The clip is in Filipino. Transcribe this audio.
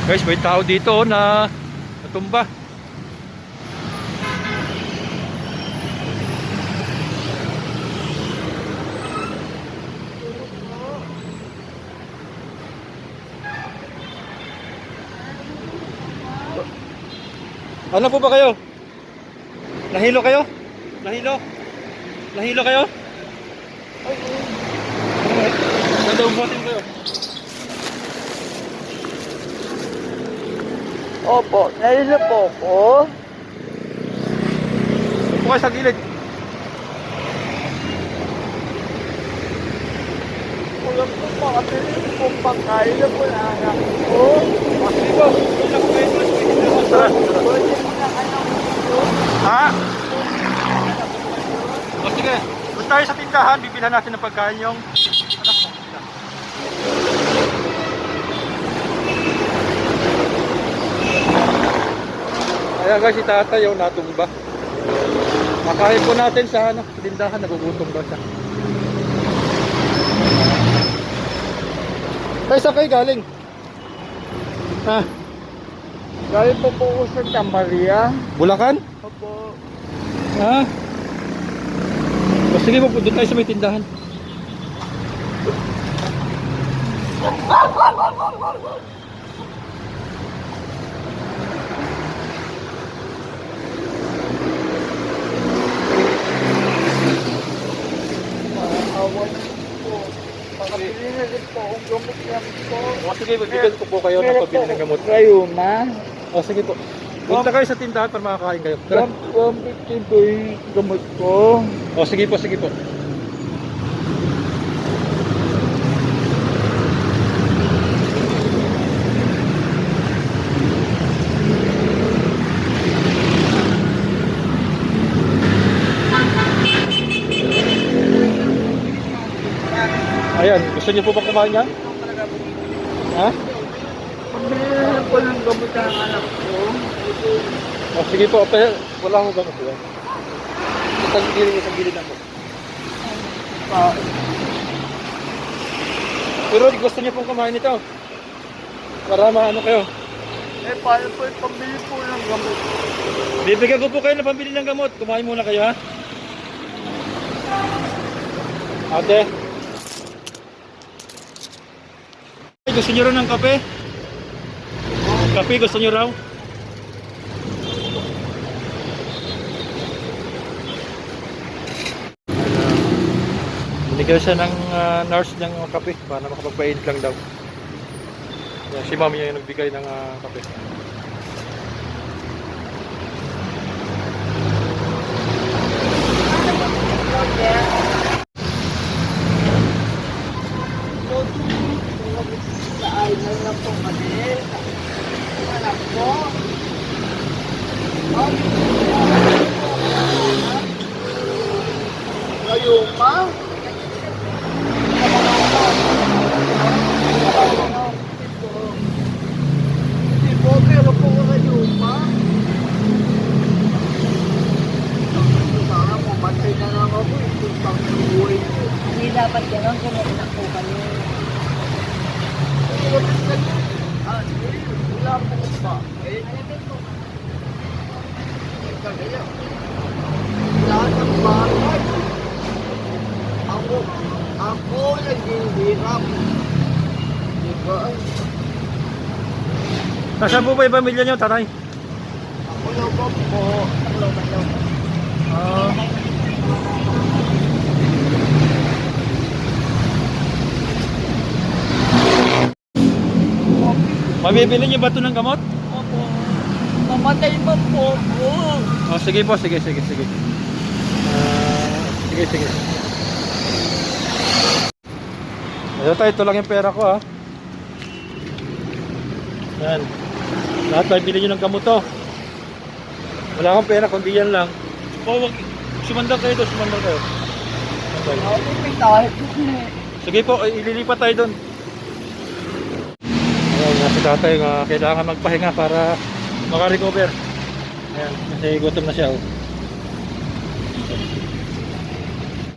Guys, may tao dito na natumba. Ano po ba kayo? Nahilo kayo? Nahilo? Nahilo kayo? Nadaubatin kayo? Opo, nahilo po ko. Upo kayo sa gilid. Kulang po makapili po pagkain na po na anak ko. Sige po. Ilang kayo? Tara. Pwede mo na anak ko. Ha? O sige. Doon tayo sa tindahan. Bibilhan natin ng pagkain yung anak mo. Ayan guys, si tatay yung natumba. Makain po natin sa tindahan. Nagugutom daw siya. Tay, saan kayo galing? Ha? Galing po po ko sa Santa Maria. Bulacan? Opo. Ha? O sige po, doon tayo sa may tindahan. Maawan po. Makapili na rin po ang gamot niya po. O sige, bibigyan ko po kayo ng pabili ng gamot. Rayuma. O sige po. Punta kayo sa tindahan para makakain kayo. Tara. 150 po yung gamot ko. O sige po, sige po. Ayan, gusto niyo po ba kumain yan? Ha? Pabili na rin po ng gamot ng anak ko. O sige po, pero wala akong gamot yan. Isang gilid lang po. Pero gusto niyo pong kumain ito. Para maano kayo. Eh, paano po yung pabili po ng gamot? Bibigyan ko po kayo ng pambili ng gamot. Kumain muna kayo, ha? Ate. Gusto nyo raw ng kape? Kape gusto nyo raw? Binigyan siya ng nurse ng kape para makapagpainit lang daw. Yan, si mami yung nagbigay ng kape. Ay, na po kami. Anak ko. Rayuma. Hindi po, pero po rayuma. Sana pumatay na lang ako. Ito pang buhay ko. Hindi dapat gano'n kung anak po kami. Wala po ba? Lahat ng bagay. Ako naghihirap. Diba? Nasaan po ba yung pamilya nyo, tatay? Ako lang ba po? Mabibili niyo ba ito ng gamot? Opo. Mamatay pa po ako. Oh, sige po, sige. Sige. Ito lang yung pera ko, ha. Yan. Lahat tayo bili nyo ng gamot to. Wala akong pera, kundi yan lang. O, wag. Sumandal kayo doon, sumandal kayo. Okay. Ako may kahit Sige po, ililipat tayo doon. Ayan, si tatay kailangan magpahinga para makarecover. Ayan, kasi gutom na siya. Oh.